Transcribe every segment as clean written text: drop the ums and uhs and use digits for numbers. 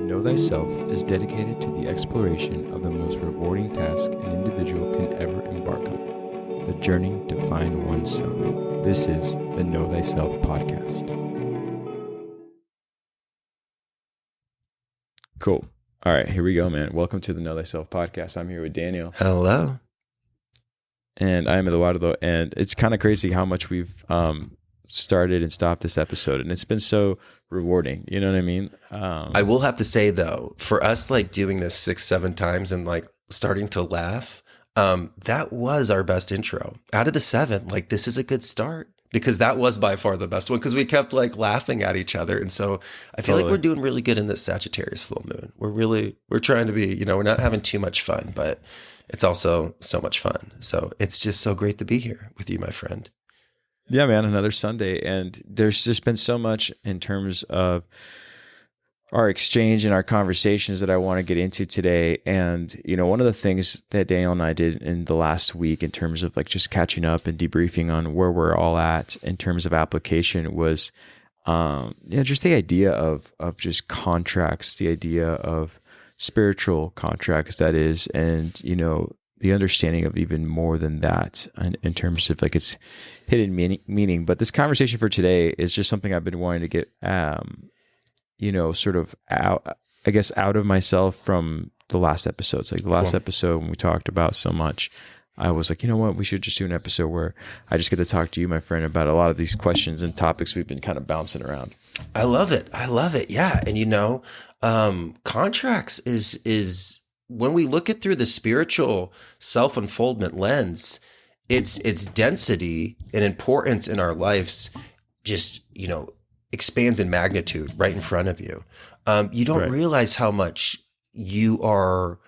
Know Thyself is dedicated to the exploration of the most rewarding task an individual can ever embark on, the journey to find oneself. This is the Know Thyself podcast. Cool. All right, here we go, man. Welcome to the Know Thyself podcast. I'm here with Daniel. Hello. And I am Eduardo. And it's kind of crazy how much we've started and stopped this episode. And it's been so rewarding. You know what I mean? I will have to say, though, for us, like doing this 6-7 times and like starting to laugh, that was our best intro. Out of the 7, like this is a good start. Because that was by far the best one, because we kept like laughing at each other. And so I feel like we're doing really good in this Sagittarius full moon. We're trying to be, we're not having too much fun, but it's also so much fun. So it's just so great to be here with you, my friend. Yeah, man, another Sunday. And there's just been so much in terms of our exchange and our conversations that I want to get into today. And, one of the things that Daniel and I did in the last week in terms of like just catching up and debriefing on where we're all at in terms of application was, just the idea of just contracts, the idea of spiritual contracts, that is, and, the understanding of even more than that in terms of like its hidden meaning. But this conversation for today is just something I've been wanting to get, sort of out of myself from the last episodes. Like the last episode when we talked about so much, I was like, you know what, we should just do an episode where I just get to talk to you, my friend, about a lot of these questions and topics we've been kind of bouncing around. I love it. Yeah. And contracts is when we look at through the spiritual self-unfoldment lens, its density and importance in our lives just, expands in magnitude right in front of you. You don't realize how much your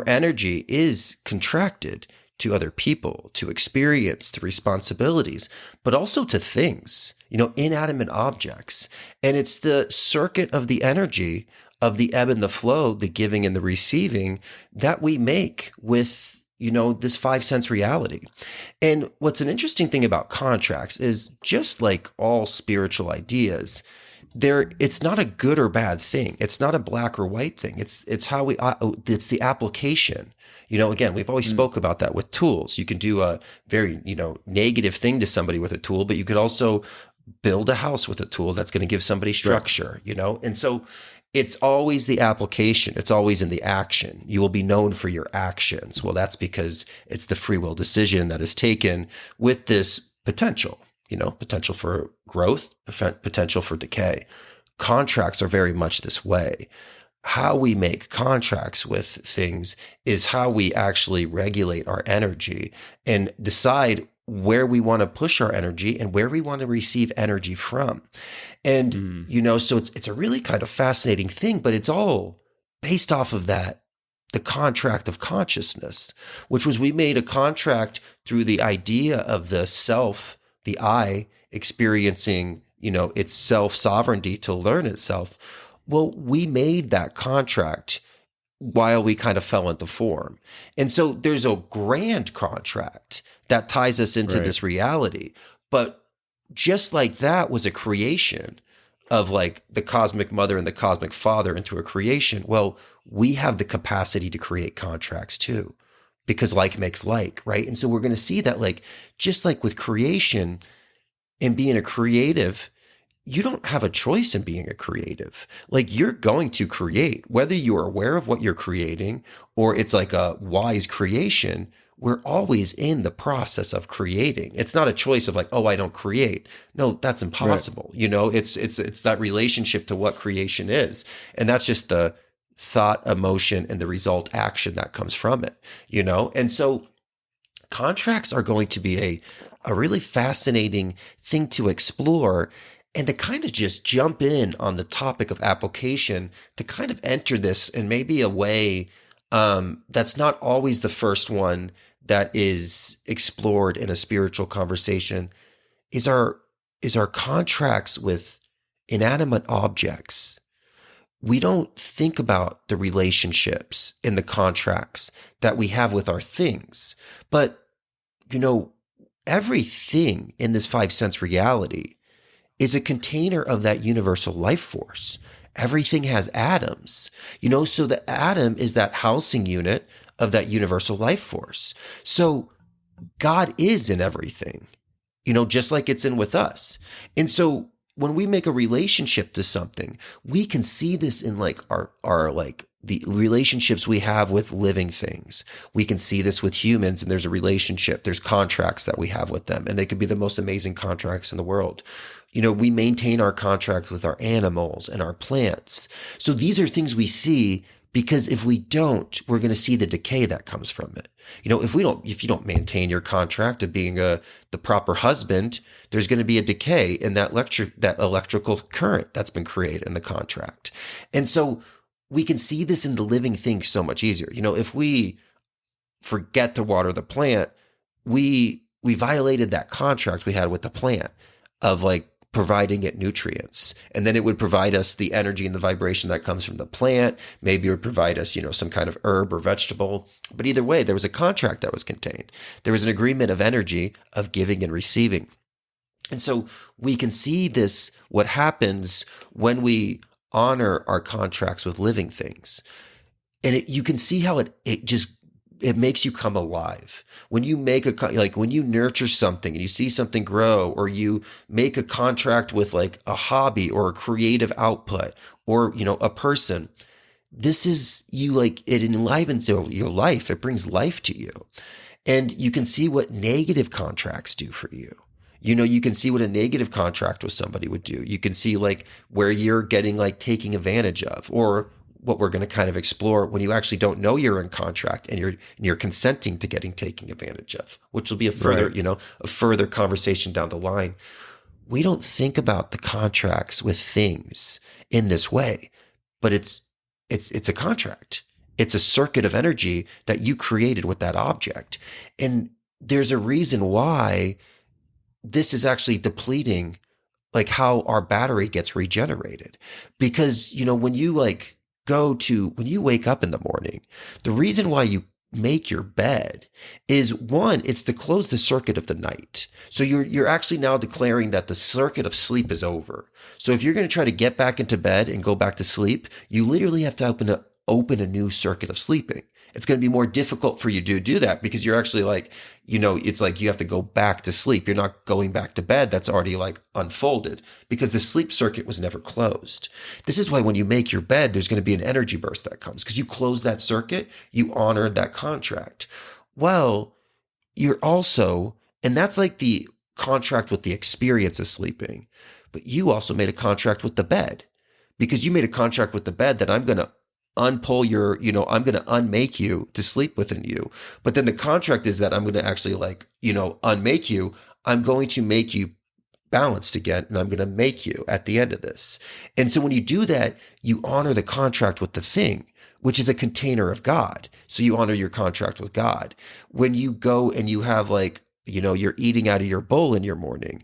energy is contracted to other people, to experience, to responsibilities, but also to things, inanimate objects. And it's the circuit of the energy of the ebb and the flow, the giving and the receiving that we make with this 5-sense reality. And what's an interesting thing about contracts is just like all spiritual ideas, it's not a good or bad thing. It's not a black or white thing. It's it's the application. Again, we've always spoke about that with tools. You can do a very, negative thing to somebody with a tool, but you could also build a house with a tool that's going to give somebody structure, And so it's always the application. It's always in the action. You will be known for your actions. Well, that's because it's the free will decision that is taken with this potential, potential for growth, potential for decay. Contracts are very much this way. How we make contracts with things is how we actually regulate our energy and decide where we want to push our energy and where we want to receive energy from. And, so it's a really kind of fascinating thing, but it's all based off of the contract of consciousness, which was we made a contract through the idea of the self, the I experiencing, its self-sovereignty to learn itself. Well, we made that contract while we kind of fell into form. And so there's a grand contract that ties us into this reality. But just like that was a creation of like the cosmic mother and the cosmic father into a creation, well, we have the capacity to create contracts too, because like makes like, right? And so we're going to see that like, just like with creation and being a creative, you don't have a choice in being a creative. Like you're going to create, whether you are aware of what you're creating or it's like a wise creation. We're always in the process of creating. It's not a choice of like, oh, I don't create. No, that's impossible. Right. It's that relationship to what creation is. And that's just the thought, emotion, and the result action that comes from it, And so contracts are going to be a really fascinating thing to explore. And to kind of just jump in on the topic of application, to kind of enter this in maybe a way that's not always the first one that is explored in a spiritual conversation, is our contracts with inanimate objects. We don't think about the relationships in the contracts that we have with our things. But, everything in this 5-sense reality is a container of that universal life force. everything has atoms, so the atom is that housing unit of that universal life force. So God is in everything, just like it's in with us. And so when we make a relationship to something, we can see this in like our like the relationships we have with living things. We can see this with humans, and there's a relationship, there's contracts that we have with them, and they could be the most amazing contracts in the world. We maintain our contracts with our animals and our plants. So these are things we see, because if we don't, we're going to see the decay that comes from it. If you don't maintain your contract of being the proper husband, there's going to be a decay in that electrical current that's been created in the contract. And so we can see this in the living things so much easier. If we forget to water the plant, we violated that contract we had with the plant of like providing it nutrients. And then it would provide us the energy and the vibration that comes from the plant. Maybe it would provide us, some kind of herb or vegetable. But either way, there was a contract that was contained. There was an agreement of energy of giving and receiving. And so we can see this, what happens when we honor our contracts with living things. And you can see how it makes you come alive. When you when you nurture something and you see something grow, or you make a contract with like a hobby or a creative output, or, a person, this is it enlivens your life. It brings life to you. And you can see what negative contracts do for you. You can see what a negative contract with somebody would do. You can see like where you're getting like taking advantage of, or what we're going to kind of explore when you actually don't know you're in contract and you're consenting to getting taken advantage of, which will be a further, Right. A further conversation down the line. We don't think about the contracts with things in this way, but it's a contract. It's a circuit of energy that you created with that object. And there's a reason why this is actually depleting, like how our battery gets regenerated. Because, when you when you wake up in the morning, the reason why you make your bed is, one, it's to close the circuit of the night. So you're actually now declaring that the circuit of sleep is over. So if you're going to try to get back into bed and go back to sleep, you literally have to open a new circuit of sleeping. It's going to be more difficult for you to do that, because you're actually it's like you have to go back to sleep. You're not going back to bed. That's already like unfolded, because the sleep circuit was never closed. This is why when you make your bed, there's going to be an energy burst that comes, because you closed that circuit. You honored that contract. Well, you're also, and that's like the contract with the experience of sleeping, but you also made a contract with the bed, because you made a contract with the bed that I'm going to unpull I'm going to unmake you to sleep within you. But then the contract is that I'm going to actually unmake you. I'm going to make you balanced again, and I'm going to make you at the end of this. And so when you do that, you honor the contract with the thing, which is a container of God. So you honor your contract with God. When you go and you have you're eating out of your bowl in your morning,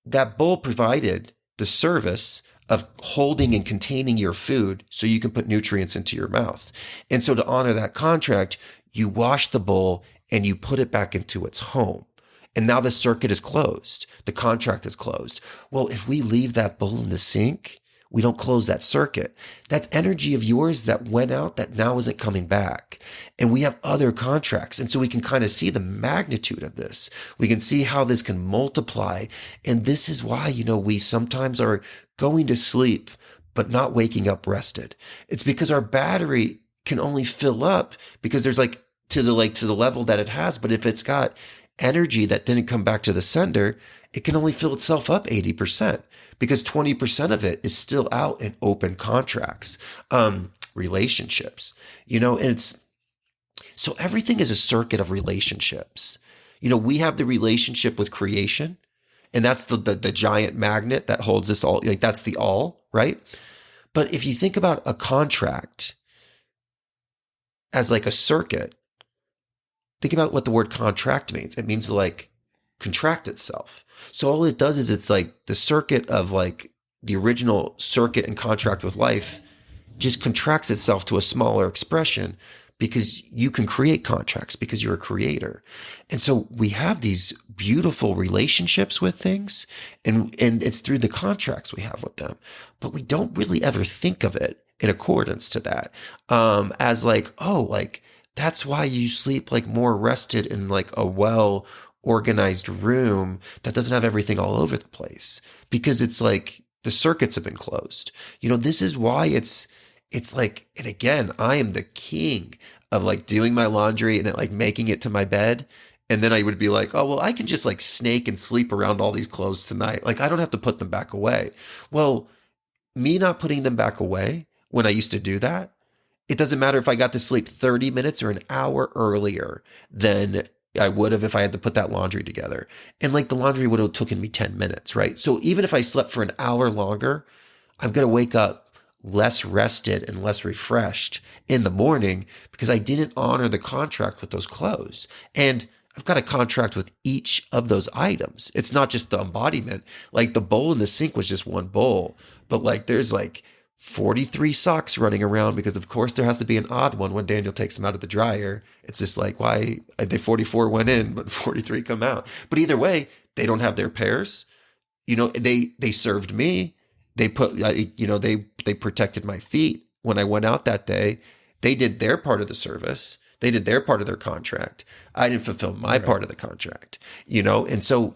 that bowl provided the service of holding and containing your food so you can put nutrients into your mouth. And so to honor that contract, you wash the bowl and you put it back into its home. And now the circuit is closed. The contract is closed. Well, if we leave that bowl in the sink, we don't close that circuit. That's energy of yours that went out that now isn't coming back. And we have other contracts. And so we can kind of see the magnitude of this. We can see how this can multiply. And this is why, we sometimes are going to sleep, but not waking up rested. It's because our battery can only fill up because there's to the level that it has. But if it's got energy that didn't come back to the sender, it can only fill itself up 80%, because 20% of it is still out in open contracts, relationships, and so everything is a circuit of relationships. We have the relationship with creation, and that's the giant magnet that holds us all. That's the all, right? But if you think about a contract as like a circuit, think about what the word contract means. It means to contract itself. So all it does is it's like the circuit of the original circuit and contract with life just contracts itself to a smaller expression. because you can create contracts because you're a creator. And so we have these beautiful relationships with things, and it's through the contracts we have with them, but we don't really ever think of it in accordance to that, as like, oh, like that's why you sleep like more rested in like a well organized room that doesn't have everything all over the place, because it's like the circuits have been closed. This is why it's like, and again, I am the king of like doing my laundry and like making it to my bed. And then I would be like, oh, well, I can just like snake and sleep around all these clothes tonight. Like, I don't have to put them back away. Well, me not putting them back away when I used to do that, it doesn't matter if I got to sleep 30 minutes or an hour earlier than I would have if I had to put that laundry together. And like the laundry would have taken me 10 minutes, right? So even if I slept for an hour longer, I'm going to wake up less rested and less refreshed in the morning because I didn't honor the contract with those clothes. And I've got a contract with each of those items. It's not just the embodiment. Like the bowl in the sink was just one bowl, but like there's like 43 socks running around because of course there has to be an odd one when Daniel takes them out of the dryer. It's just like, why they 44 went in, but 43 come out. But either way, they don't have their pairs. They served me. They put, they protected my feet when I went out that day. They did their part of the service. They did their part of their contract. I didn't fulfill my part of the contract, And so,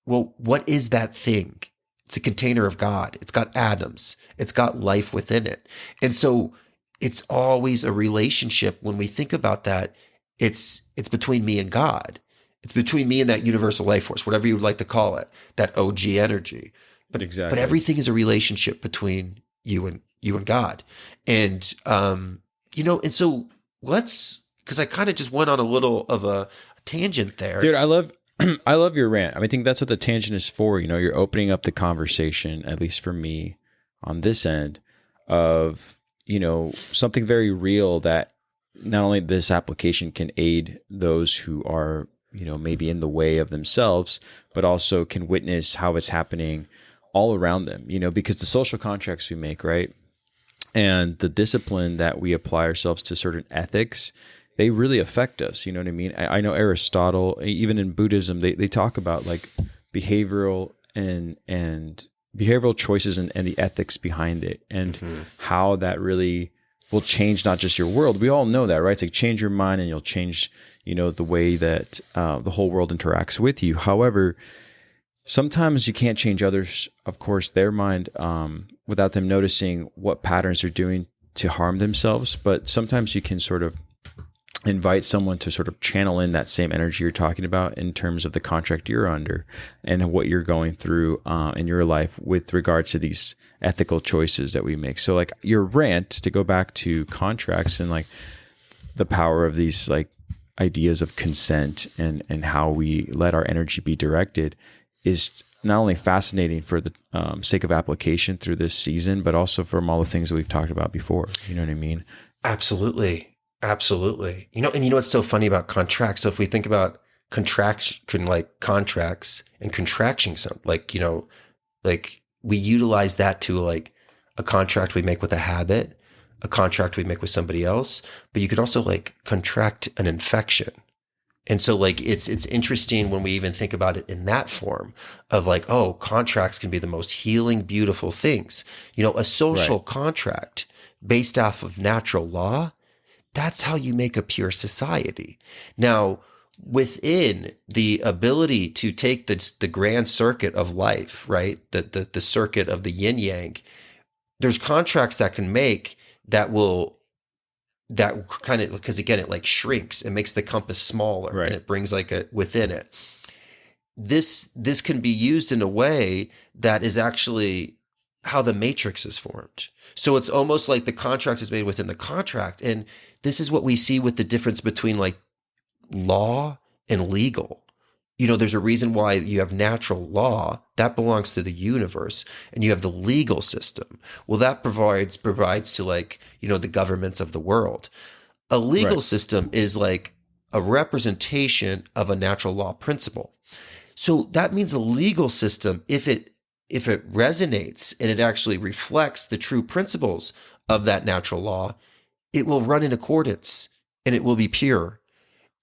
well, what is that thing? It's a container of God. It's got atoms. It's got life within it. And so it's always a relationship. When we think about that, it's between me and God. It's between me and that universal life force, whatever you would like to call it, that OG energy. But everything is a relationship between you and God. And, and so because I kind of just went on a little of a tangent there. Dude, I love your rant. I think that's what the tangent is for. You're opening up the conversation, at least for me on this end, of, something very real that not only this application can aid those who are, maybe in the way of themselves, but also can witness how it's happening all around them, because the social contracts we make, right? And the discipline that we apply ourselves to certain ethics, they really affect us. You know what I mean? I know Aristotle, even in Buddhism, they talk about like behavioral and behavioral choices and the ethics behind it, and how that really will change not just your world. We all know that, right? It's like change your mind and you'll change, the way that the whole world interacts with you. However, sometimes you can't change others, of course, their mind without them noticing what patterns they're doing to harm themselves. But sometimes you can sort of invite someone to sort of channel in that same energy you're talking about in terms of the contract you're under and what you're going through in your life with regards to these ethical choices that we make. So like your rant, to go back to contracts and like the power of these like ideas of consent and how we let our energy be directed, is not only fascinating for the sake of application through this season, but also from all the things that we've talked about before. You know what I mean? Absolutely. Absolutely. And what's so funny about contracts? So if we think about contracts and contraction, like we utilize that to like a contract we make with a habit, a contract we make with somebody else, but you could also like contract an infection. And so like, it's interesting when we even think about it in that form of like, oh, contracts can be the most healing, beautiful things. A social contract based off of natural law, that's how you make a pure society. Now, within the ability to take the grand circuit of life, right? The circuit of the yin yang, there's contracts that can make that kind of, because again, it like shrinks, it makes the compass smaller, and it brings like a within it. This can be used in a way that is actually how the matrix is formed. So it's almost like the contract is made within the contract. And this is what we see with the difference between like law and legal. There's a reason why you have natural law that belongs to the universe, and you have the legal system. Well, that provides to like, the governments of the world. A legal system is like a representation of a natural law principle. So that means a legal system, if it resonates and it actually reflects the true principles of that natural law, it will run in accordance and it will be pure.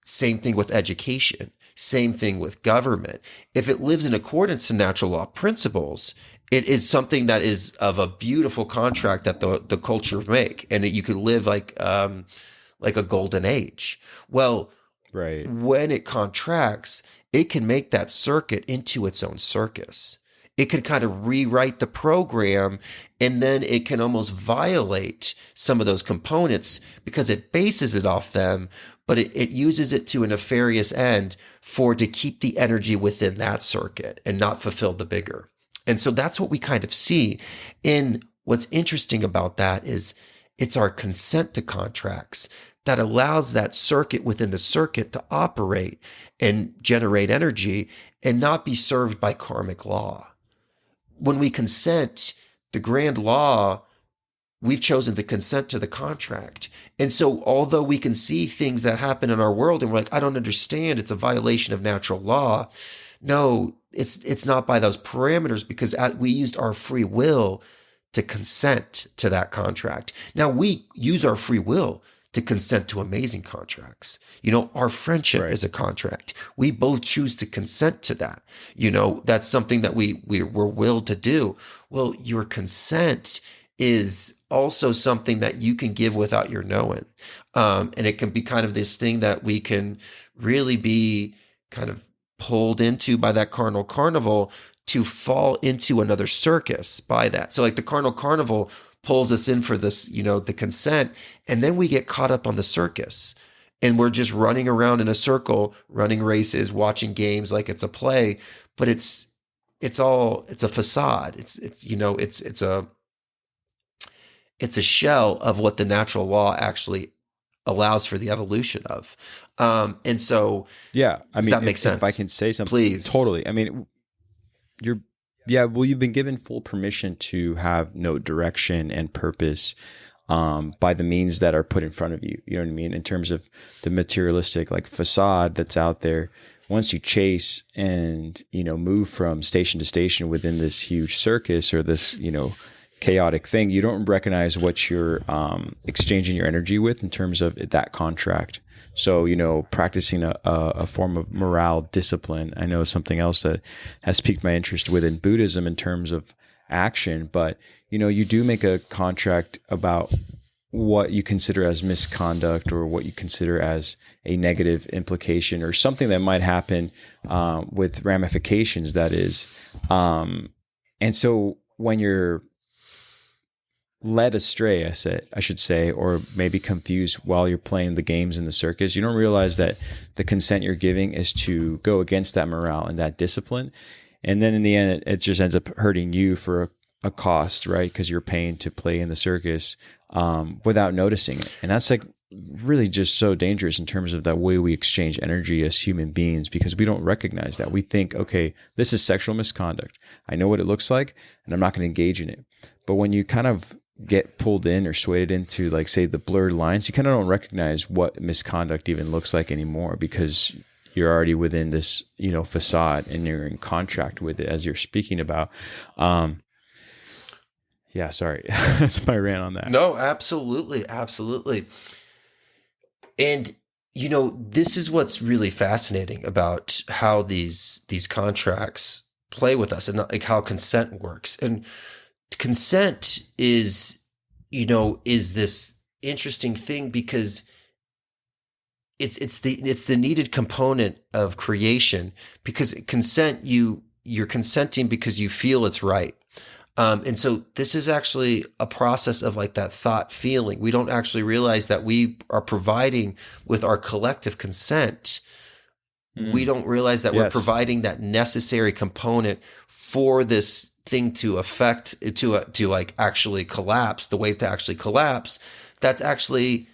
Same thing with education. Same thing with government. If it lives in accordance to natural law principles, it is something that is of a beautiful contract that the culture make, and that you could live like a golden age. Well, Right. when it contracts, it can make that circuit into its own circus. It could kind of rewrite the program, and then it can almost violate some of those components because it bases it off them, but it uses it to a nefarious end to keep the energy within that circuit and not fulfill the bigger. And so that's what we kind of see. And what's interesting about that is it's our consent to contracts that allows that circuit within the circuit to operate and generate energy and not be served by karmic law. When we consent, the grand law, we've chosen to consent to the contract. And so although we can see things that happen in our world and we're like, I don't understand, it's a violation of natural law. No, it's not by those parameters, because we used our free will to consent to that contract. Now we use our free will to consent to amazing contracts. Our friendship is a contract. We both choose to consent to that. That's something that we're willed to do. Well, your consent is also something that you can give without your knowing. And it can be kind of this thing that we can really be kind of pulled into by that carnal carnival to fall into another circus by that. So like the carnal carnival pulls us in for this, the consent, and then we get caught up on the circus. And we're just running around in a circle, running races, watching games like it's a play, but it's a facade. It's a shell of what the natural law actually allows for the evolution of. And so, yeah, does that make sense? If I can say something, please. Totally. I mean, you've been given full permission to have no direction and purpose by the means that are put in front of you. You know what I mean? In terms of the materialistic facade that's out there. Once you chase and, move from station to station within this huge circus or this, chaotic thing, you don't recognize what you're exchanging your energy with in terms of that contract. So, practicing a form of morale discipline, I know, is something else that has piqued my interest within Buddhism in terms of action. But, you do make a contract about what you consider as misconduct or what you consider as a negative implication or something that might happen with ramifications, that is. And so when you're led astray, I should say, or maybe confused while you're playing the games in the circus, you don't realize that the consent you're giving is to go against that morale and that discipline. And then in the end, it just ends up hurting you for a cost, right? Because you're paying to play in the circus without noticing it. And that's really just so dangerous in terms of that way we exchange energy as human beings, because we don't recognize that. We think, okay, this is sexual misconduct. I know what it looks like, and I'm not going to engage in it. But when you kind of get pulled in or swayed into, say, the blurred lines, you kind of don't recognize what misconduct even looks like anymore, because you're already within this, facade, and you're in contract with it, as you're speaking about. Yeah, sorry. That's my rant on that. No, absolutely. Absolutely. And, this is what's really fascinating about how these contracts play with us, and how consent works. And consent is this interesting thing, because it's the needed component of creation, because consent, you're consenting because you feel it's right. And so this is actually a process of that thought feeling. We don't actually realize that we are providing with our collective consent. We don't realize that we're providing that necessary component for this thing to affect, to actually collapse, the wave to actually collapse. That's actually,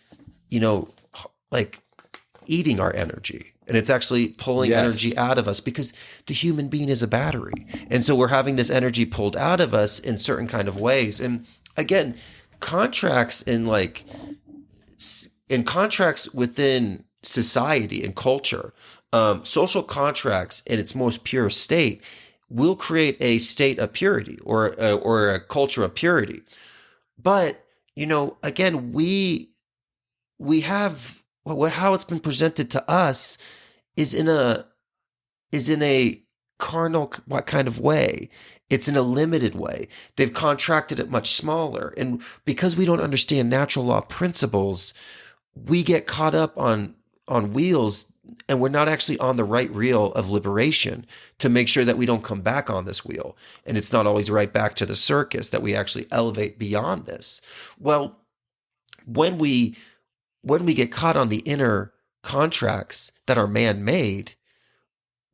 eating our energy. And it's actually pulling energy out of us, because the human being is a battery. And so we're having this energy pulled out of us in certain kind of ways. And again, contracts in contracts within society and culture, social contracts in its most pure state will create a state of purity, or a culture of purity. But, again, we have how it's been presented to us is in a carnal what kind of way. It's in a limited way. They've contracted it much smaller. And because we don't understand natural law principles, we get caught up on wheels, and we're not actually on the right reel of liberation to make sure that we don't come back on this wheel. And it's not always right back to the circus, that we actually elevate beyond this. Well, when we get caught on the inner contracts that are man-made,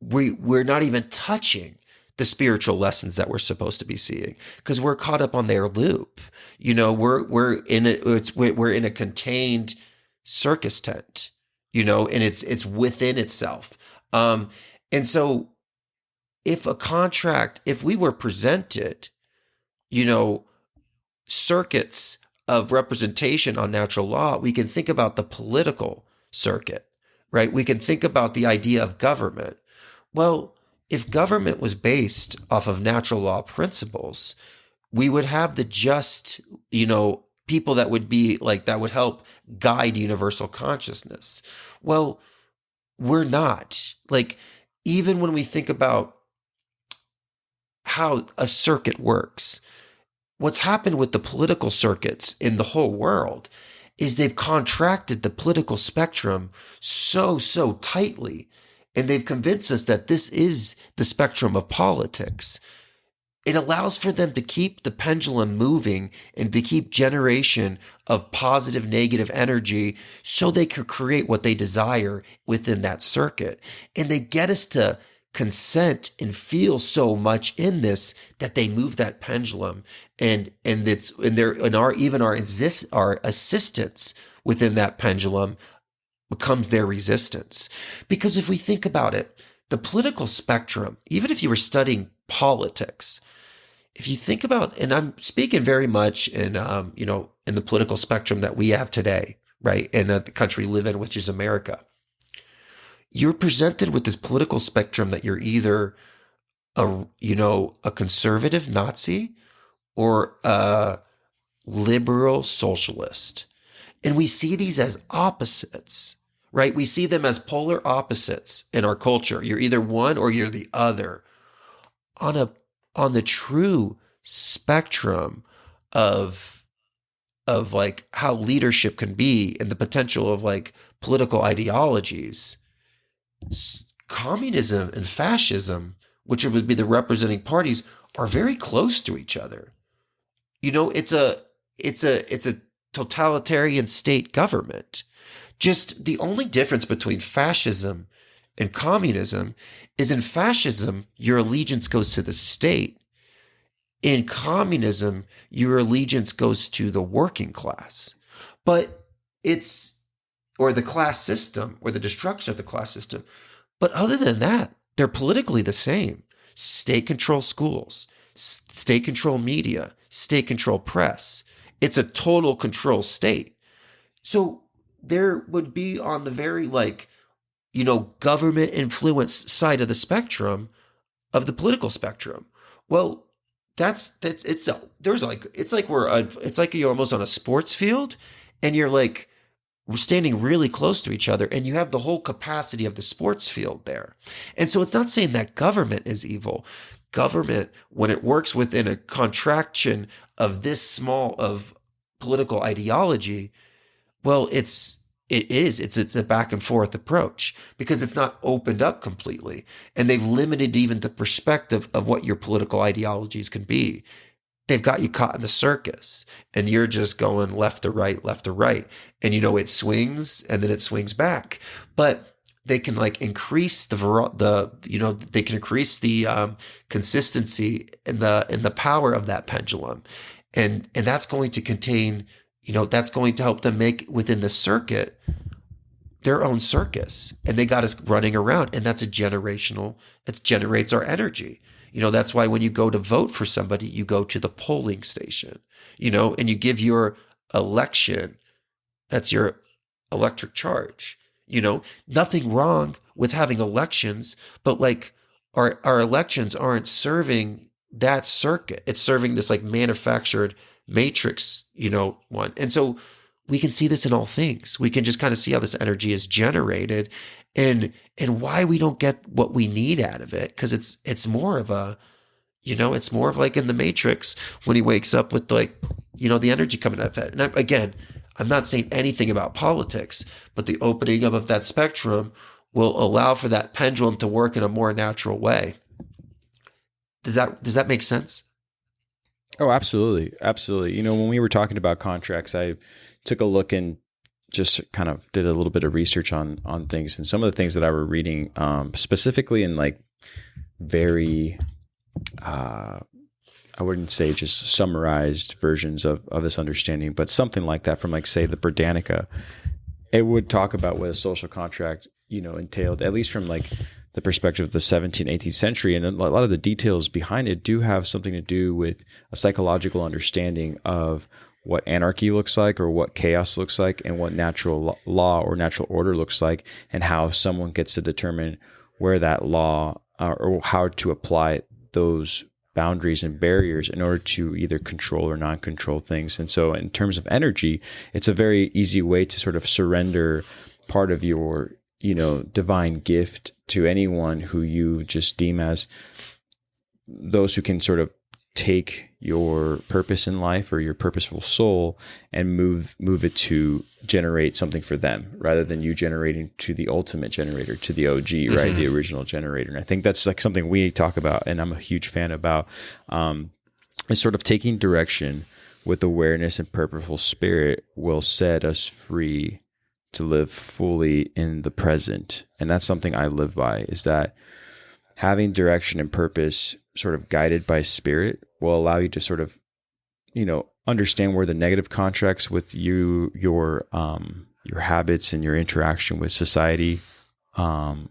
we're not even touching the spiritual lessons that we're supposed to be seeing, because we're caught up on their loop. We're in a contained circus tent, and it's within itself. And so if we were presented, circuits of representation on natural law, we can think about the political circuit, right? We can think about the idea of government. Well, if government was based off of natural law principles, we would have the just, people that would be like, that would help guide universal consciousness. Well, we're not. Like, even when we think about how a circuit works, what's happened with the political circuits in the whole world is they've contracted the political spectrum so tightly, and they've convinced us that this is the spectrum of politics. It allows for them to keep the pendulum moving and to keep generation of positive, negative energy so they can create what they desire within that circuit. And they get us to consent and feel so much in this that they move that pendulum, and our assistance within that pendulum becomes their resistance. Because if we think about it, the political spectrum, even if you were studying politics, if you think about, and I'm speaking very much in in the political spectrum that we have today, right, in the country we live in, which is America, you're presented with this political spectrum that you're either a conservative Nazi or a liberal socialist. And we see these as opposites, right? We see them as polar opposites in our culture. You're either one or you're the other. On the true spectrum of like how leadership can be and the potential of like political ideologies, communism and fascism, which would be the representing parties, are very close to each other. It's a totalitarian state government. Just the only difference between fascism and communism is, in fascism, your allegiance goes to the state. In communism, your allegiance goes to the working class. But or the class system, or the destruction of the class system. But other than that, they're politically the same. State control schools, state control media, state control press. It's a total control state. So there would be, on the very government influence side of the spectrum, of the political spectrum. Well, it's like you're almost on a sports field, and you're like, we're standing really close to each other, and you have the whole capacity of the sports field there. And so it's not saying that government is evil. Government, when it works within a contraction of this small of political ideology, well, it's a back and forth approach, because it's not opened up completely. And they've limited even the perspective of what your political ideologies can be. They've got you caught in the circus, and you're just going left to right, left to right. And it swings, and then it swings back. But they can increase they can increase the consistency and the power of that pendulum. And that's going to contain, that's going to help them make within the circuit their own circus. And they got us running around, and it generates our energy. That's why when you go to vote for somebody, you go to the polling station, and you give your election. That's your electric charge. Nothing wrong with having elections, but our elections aren't serving that circuit. It's serving this manufactured matrix, one. And so we can see this in all things. We can just kind of see how this energy is generated and why we don't get what we need out of it. Cause it's more of a, it's more of like in the Matrix when he wakes up with like, the energy coming out of it. And again, I'm not saying anything about politics, but the opening up of that spectrum will allow for that pendulum to work in a more natural way. Does that make sense? Oh, absolutely. Absolutely. When we were talking about contracts, I took a look and just kind of did a little bit of research on things, and some of the things that I were reading, specifically in like very, I wouldn't say just summarized versions of this understanding, but something like that from like, say, the Britannica, it would talk about what a social contract, entailed, at least from like the perspective of the 17th, 18th century. And a lot of the details behind it do have something to do with a psychological understanding of what anarchy looks like, or what chaos looks like, and what natural law or natural order looks like, and how someone gets to determine where that law or how to apply those boundaries and barriers in order to either control or non-control things. And so in terms of energy, it's a very easy way to sort of surrender part of your divine gift to anyone who you just deem as those who can sort of take your purpose in life or your purposeful soul and move it to generate something for them, rather than you generating to the ultimate generator, to the OG, right? The original generator. And I think that's like something we talk about, and I'm a huge fan about, is sort of taking direction with awareness and purposeful spirit will set us free to live fully in the present. And that's something I live by, is that having direction and purpose sort of guided by spirit will allow you to sort of, understand where the negative contracts with your habits and your interaction with society,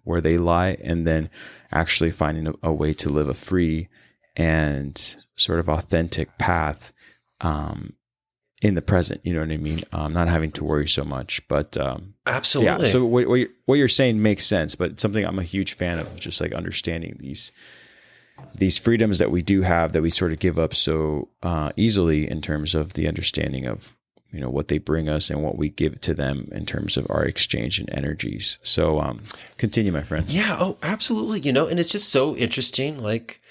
where they lie, and then actually finding a way to live a free and sort of authentic path, in the present, you know what I mean? Not having to worry so much, but absolutely. Yeah. So what you're saying makes sense, but it's something I'm a huge fan of, just like understanding these freedoms that we do have, that we sort of give up so easily, in terms of the understanding of what they bring us and what we give to them in terms of our exchange and energies. So continue, my friend. Yeah. Oh, absolutely. And it's just so interesting, like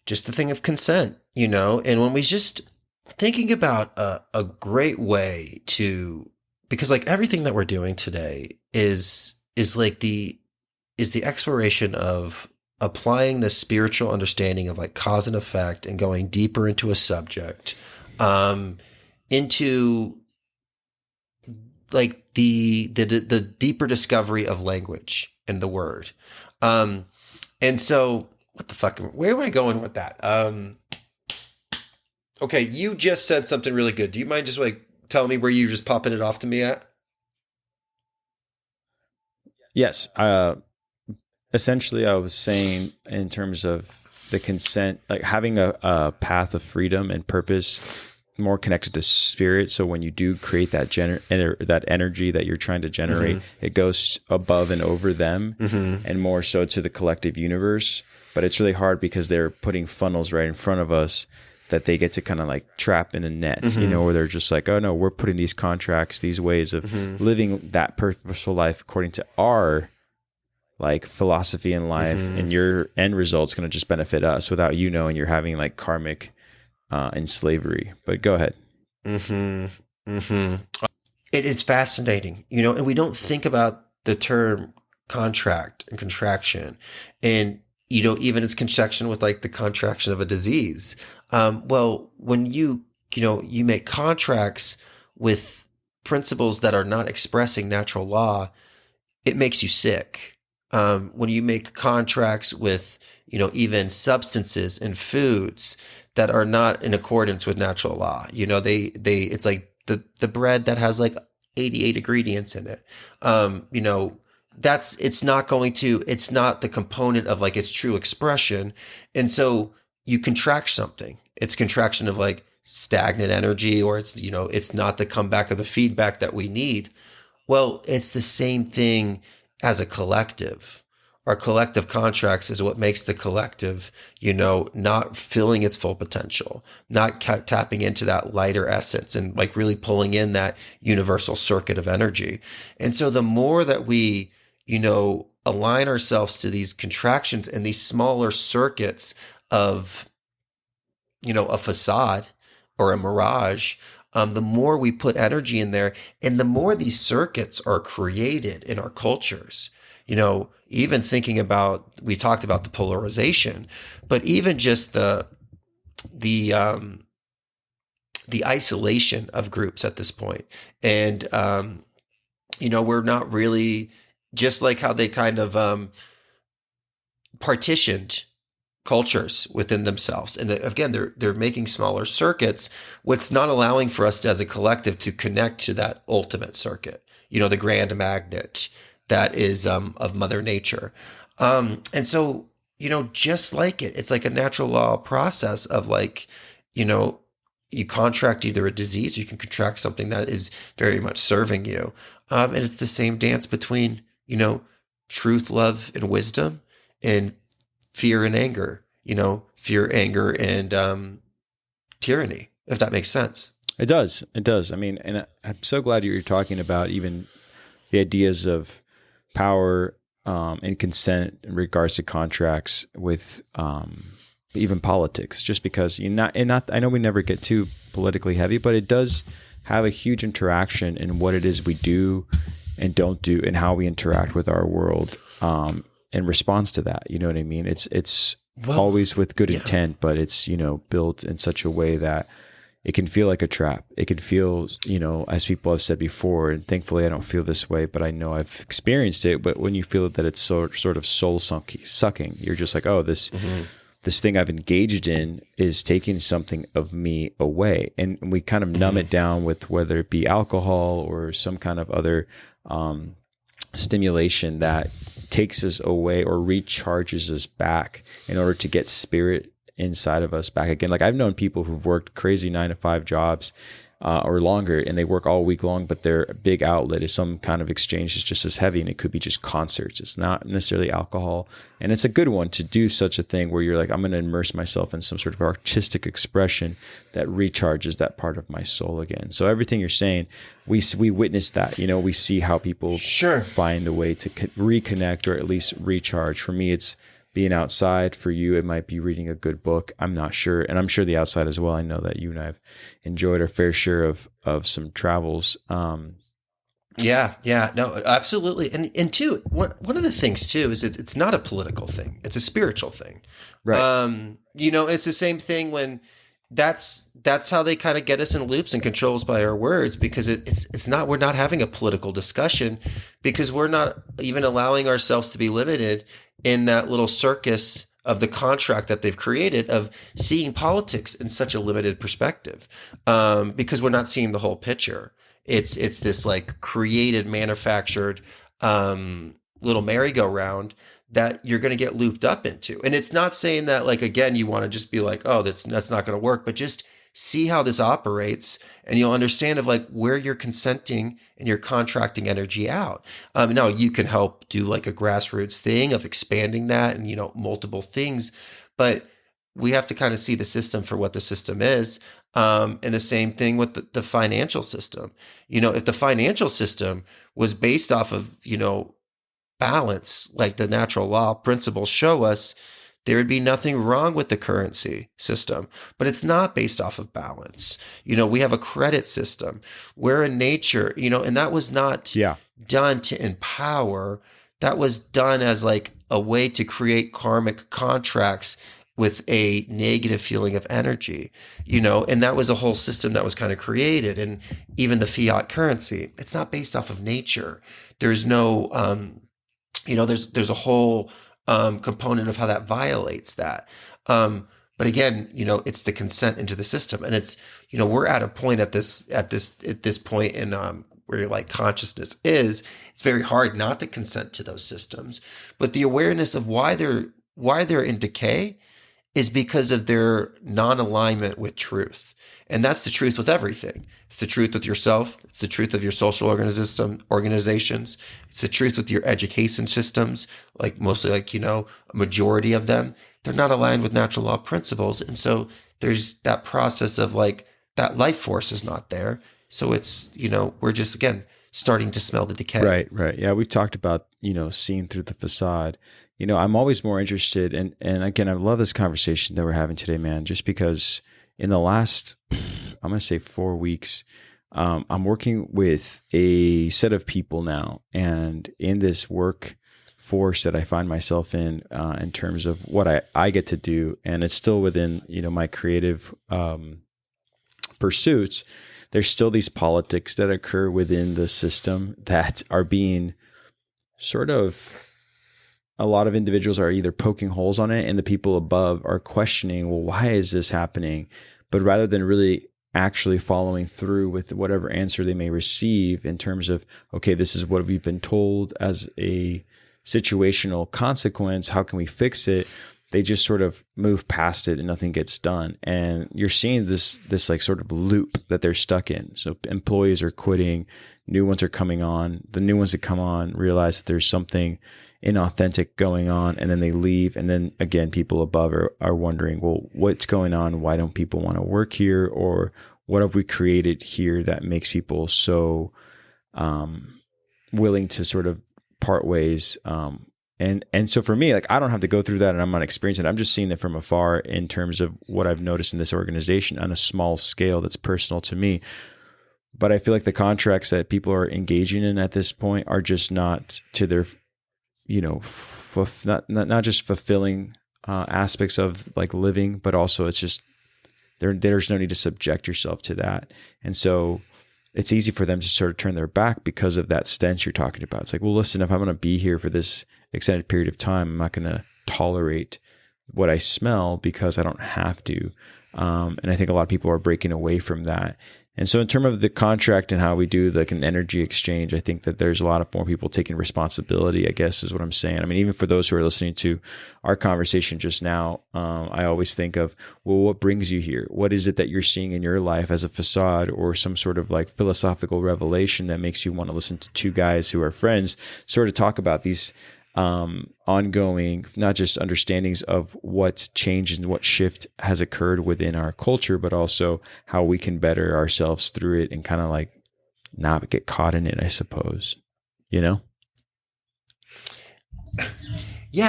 just the thing of consent, and when we just thinking about a great way to, because like everything that we're doing today is the exploration of applying the spiritual understanding of like cause and effect, and going deeper into a subject, into like the deeper discovery of language and the word. And so what the fuck, where am I going with that? Okay, you just said something really good. Do you mind just like telling me where you just popping it off to me at? Yes. Essentially, I was saying in terms of the consent, like having a path of freedom and purpose more connected to spirit. So when you do create that that energy that you're trying to generate, it goes above and over them, and more so to the collective universe. But it's really hard because they're putting funnels right in front of us that they get to kind of like trap in a net, where they're just like, oh no, we're putting these contracts, these ways of living that purposeful life according to our like philosophy in life, and your end result's going to just benefit us without you knowing you're having like karmic enslavery. But go ahead. It's fascinating, and we don't think about the term contract and contraction, and even its conjunction with like the contraction of a disease. Well, when you make contracts with principles that are not expressing natural law, it makes you sick. When you make contracts with, even substances and foods that are not in accordance with natural law, it's like the bread that has like 88 ingredients in it. It's not the component of like its true expression. And so you contract something. It's contraction of like stagnant energy, or it's not the comeback of the feedback that we need. Well, it's the same thing as a collective. our collective contracts is what makes the collective, not filling its full potential, not tapping into that lighter essence and like really pulling in that universal circuit of energy. And so the more that we, align ourselves to these contractions and these smaller circuits of, a facade or a mirage, the more we put energy in there and the more these circuits are created in our cultures. Even thinking about, we talked about the polarization, but even just the isolation of groups at this point. And, we're not really, just like how they kind of partitioned cultures within themselves. And again, they're making smaller circuits, what's not allowing for us as a collective to connect to that ultimate circuit, the grand magnet that is of Mother Nature. And so, just like it's like a natural law process of like, you contract either a disease, or you can contract something that is very much serving you. And it's the same dance between, truth, love, and wisdom, and fear and anger, fear, anger, and tyranny, if that makes sense. It does. It does. I mean, and I'm so glad you're talking about even the ideas of power and consent in regards to contracts with even politics, just because I know we never get too politically heavy, but it does have a huge interaction in what it is we do and don't do and how we interact with our world in response to that. You know what I mean? It's always with good intent, but it's, built in such a way that it can feel like a trap. It can feel, as people have said before, and thankfully I don't feel this way, but I know I've experienced it. But when you feel that it's sort of soul sucking, you're just like, oh, this thing I've engaged in is taking something of me away. And we kind of numb it down with whether it be alcohol or some kind of other stimulation that takes us away or recharges us back in order to get spirit inside of us back again. Like I've known people who've worked crazy 9-to-5 jobs or longer, and they work all week long, but their big outlet is some kind of exchange that's just as heavy, and it could be just concerts. It's not necessarily alcohol. And it's a good one to do such a thing where you're like, I'm going to immerse myself in some sort of artistic expression that recharges that part of my soul again. So everything you're saying, we witness that, we see how people find a way to reconnect or at least recharge. For me, it's being outside. For you, it might be reading a good book. I'm not sure. And I'm sure the outside as well. I know that you and I have enjoyed our fair share of some travels. Yeah, no, absolutely. And two, one of the things too is it's not a political thing. It's a spiritual thing. Right. It's the same thing when that's how they kind of get us in loops and control us by our words, because we're not having a political discussion, because we're not even allowing ourselves to be limited in that little circus of the contract that they've created of seeing politics in such a limited perspective, because we're not seeing the whole picture. It's this like created, manufactured little merry-go-round that you're going to get looped up into. And it's not saying that, like, again, you want to just be like, oh, that's not going to work, but just see how this operates, and you'll understand of like where you're consenting and you're contracting energy out. Now you can help do like a grassroots thing of expanding that and, multiple things, but we have to kind of see the system for what the system is. And the same thing with the financial system. If the financial system was based off of, balance, like the natural law principles show us, there would be nothing wrong with the currency system, but it's not based off of balance. We have a credit system where in nature, and that was not done to empower. That was done as like a way to create karmic contracts with a negative feeling of energy, and that was a whole system that was kind of created. And even the fiat currency, it's not based off of nature. There's no, there's a whole component of how that violates that. But again, it's the consent into the system, and it's, we're at a point at this point in where like consciousness is. It's very hard not to consent to those systems, but the awareness of why they're in decay is because of their non-alignment with truth. And that's the truth with everything. It's the truth with yourself. It's the truth of your social organizations. It's the truth with your education systems, like mostly like, a majority of them. They're not aligned with natural law principles. And so there's that process of like that life force is not there. So it's, we're just, again, starting to smell the decay. Right. Yeah, we've talked about, seeing through the facade. I'm always more interested, and again, I love this conversation that we're having today, man, just because in the last, I'm going to say 4 weeks, I'm working with a set of people now, and in this workforce that I find myself in terms of what I get to do, and it's still within, my creative pursuits, there's still these politics that occur within the system that are being sort of, a lot of individuals are either poking holes on it and the people above are questioning, well, why is this happening? But rather than really actually following through with whatever answer they may receive in terms of, okay, this is what we've been told as a situational consequence, how can we fix it? They just sort of move past it and nothing gets done. And you're seeing this like sort of loop that they're stuck in. So employees are quitting, new ones are coming on. The new ones that come on realize that there's something inauthentic going on, and then they leave. And then again, people above are wondering, well, what's going on? Why don't people want to work here? Or what have we created here that makes people so willing to sort of part ways? And so for me, like, I don't have to go through that, and I'm not experiencing it. I'm just seeing it from afar in terms of what I've noticed in this organization on a small scale that's personal to me. But I feel like the contracts that people are engaging in at this point are just not to their, not just fulfilling aspects of like living, but also it's just there's no need to subject yourself to that. And so it's easy for them to sort of turn their back because of that stench you're talking about. It's like, well, listen, if I'm going to be here for this extended period of time, I'm not going to tolerate what I smell because I don't have to. And I think a lot of people are breaking away from that. And so in terms of the contract and how we do like an energy exchange, I think that there's a lot of more people taking responsibility, I guess is what I'm saying. I mean, even for those who are listening to our conversation just now, I always think of, well, what brings you here? What is it that you're seeing in your life as a facade or some sort of like philosophical revelation that makes you want to listen to two guys who are friends sort of talk about these ongoing, not just understandings of what change and what shift has occurred within our culture, but also how we can better ourselves through it and kind of like not get caught in it, I suppose, Yeah,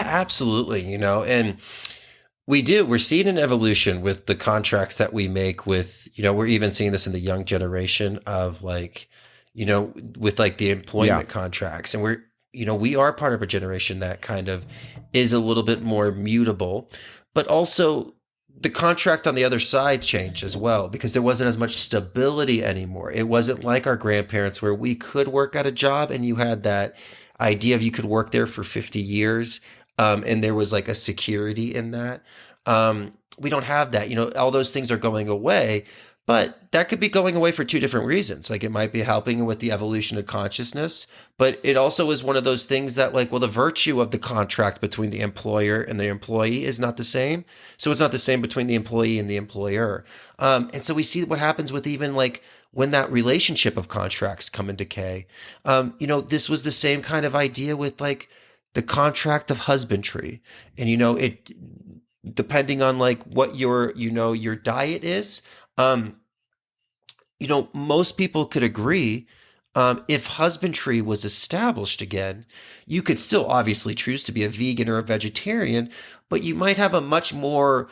absolutely. And we're seeing an evolution with the contracts that we make with, we're even seeing this in the young generation of like, with like the employment contracts. And we are part of a generation that kind of is a little bit more mutable, but also the contract on the other side changed as well because there wasn't as much stability anymore. It wasn't like our grandparents where we could work at a job and you had that idea of you could work there for 50 years. And there was like a security in that. We don't have that, all those things are going away. But that could be going away for two different reasons. Like it might be helping with the evolution of consciousness, but it also is one of those things that like, well, the virtue of the contract between the employer and the employee is not the same. So it's not the same between the employee and the employer. And so we see what happens with even like when that relationship of contracts come in decay. This was the same kind of idea with like the contract of husbandry. And, it depending on like what your diet is, most people could agree, if husbandry was established again, you could still obviously choose to be a vegan or a vegetarian, but you might have a much more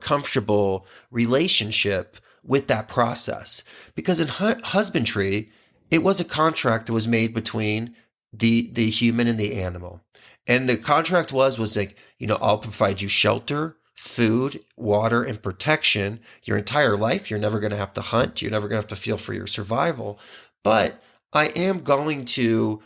comfortable relationship with that process. Because in husbandry, it was a contract that was made between the human and the animal. And the contract was like, I'll provide you shelter, food, water, and protection your entire life. You're never going to have to hunt. You're never going to have to feel for your survival. But I am going to,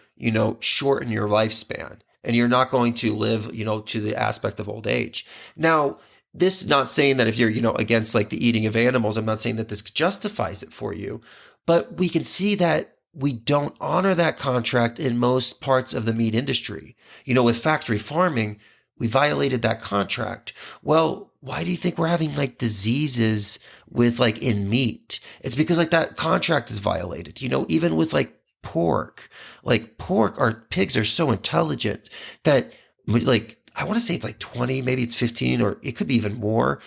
shorten your lifespan. And you're not going to live, to the aspect of old age. Now, this is not saying that if you're, against like the eating of animals, I'm not saying that this justifies it for you. But we can see that we don't honor that contract in most parts of the meat industry. With factory farming, We violated that contract. Well, why do you think we're having like diseases with like in meat? It's because like that contract is violated. Even with like pork, our pigs are so intelligent that like, I want to say it's like 20, maybe it's 15, or it could be even more.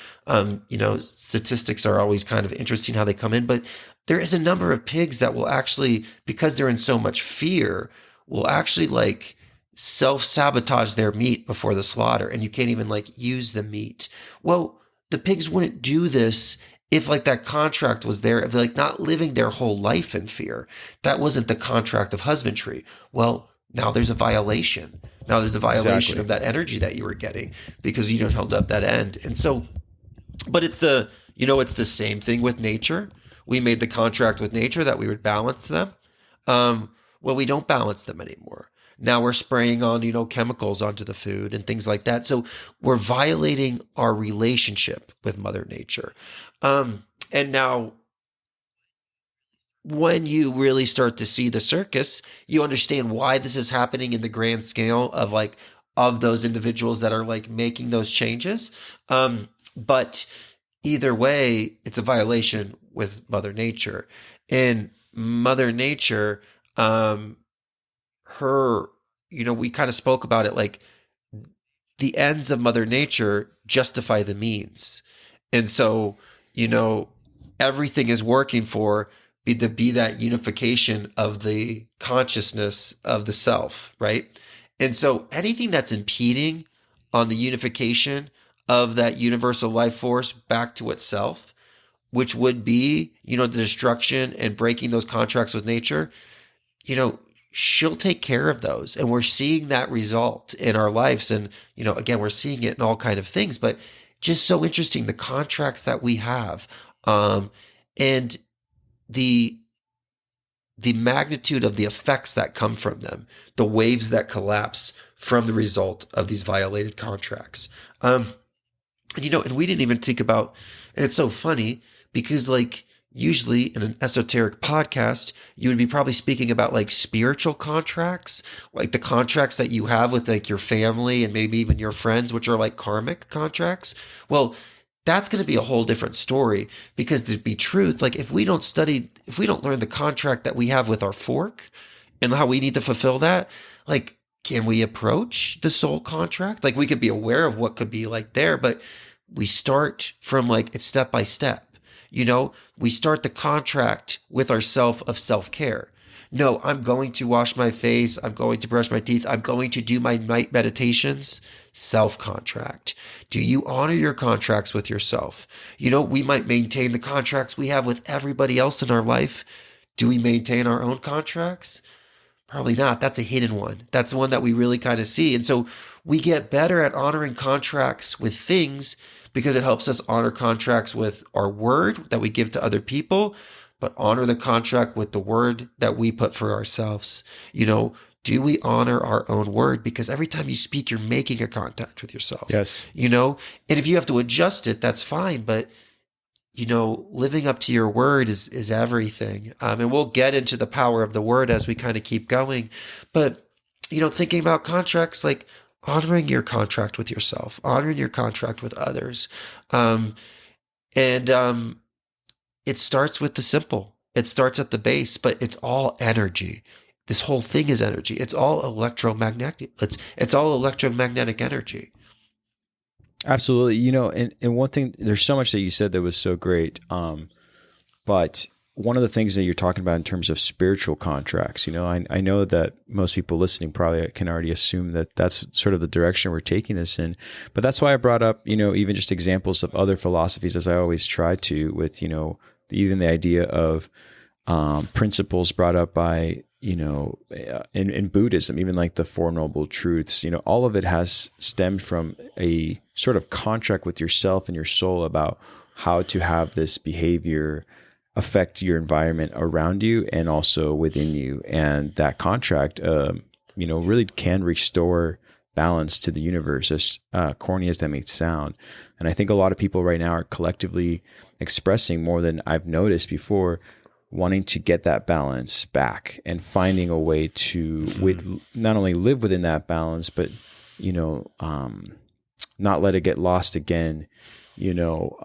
Statistics are always kind of interesting how they come in, but there is a number of pigs that will actually, because they're in so much fear, will actually like self-sabotage their meat before the slaughter, and you can't even like use the meat. Well, the pigs wouldn't do this if like that contract was there, of like not living their whole life in fear. That wasn't the contract of husbandry. Well, now there's a violation. Now there's a violation of that energy that you were getting because you don't held up that end. And so, but it's it's the same thing with nature. We made the contract with nature that we would balance them. Well, we don't balance them anymore. Now we're spraying on, chemicals onto the food and things like that. So we're violating our relationship with Mother Nature. And now when you really start to see the circus, you understand why this is happening in the grand scale of those individuals that are like making those changes. But either way, it's a violation with Mother Nature. And Mother Nature, we kind of spoke about it, like the ends of Mother Nature justify the means. And so, everything is working for to be that unification of the consciousness of the self, right? And so anything that's impeding on the unification of that universal life force back to itself, which would be, the destruction and breaking those contracts with nature, she'll take care of those. And we're seeing that result in our lives. And, again, we're seeing it in all kind of things, but just so interesting, the contracts that we have, and the magnitude of the effects that come from them, the waves that collapse from the result of these violated contracts. And we didn't even think about, and it's so funny because like usually in an esoteric podcast, you would be probably speaking about like spiritual contracts, like the contracts that you have with like your family and maybe even your friends, which are like karmic contracts. Well, that's going to be a whole different story because to be truth, like if we don't learn the contract that we have with our fork and how we need to fulfill that, like, can we approach the soul contract? Like we could be aware of what could be like there, but we start from like, it's step by step. We start the contract with ourself of self-care. No, I'm going to wash my face. I'm going to brush my teeth. I'm going to do my night meditations. Self-contract. Do you honor your contracts with yourself? We might maintain the contracts we have with everybody else in our life. Do we maintain our own contracts? Probably not. That's a hidden one. That's one that we really kind of see. And so we get better at honoring contracts with things because it helps us honor contracts with our word that we give to other people, but honor the contract with the word that we put for ourselves. Do we honor our own word? Because every time you speak, you're making a contact with yourself. Yes. And if you have to adjust it, that's fine. But, living up to your word is everything. And we'll get into the power of the word as we kind of keep going. But, thinking about contracts, like honoring your contract with yourself, honoring your contract with others. It starts with the simple. It starts at the base, but it's all energy. This whole thing is energy. It's all electromagnetic. It's all electromagnetic energy. Absolutely. And one thing, there's so much that you said that was so great. But one of the things that you're talking about in terms of spiritual contracts, I know that most people listening probably can already assume that that's sort of the direction we're taking this in. But that's why I brought up, even just examples of other philosophies, as I always try to, with, even the idea of principles brought up by, in Buddhism, even like the Four Noble Truths, all of it has stemmed from a sort of contract with yourself and your soul about how to have this behavior affect your environment around you and also within you. And that contract, really can restore balance to the universe, as corny as that may sound. And I think a lot of people right now are collectively expressing more than I've noticed before, wanting to get that balance back and finding a way to not only live within that balance, but you know, not let it get lost again, you know,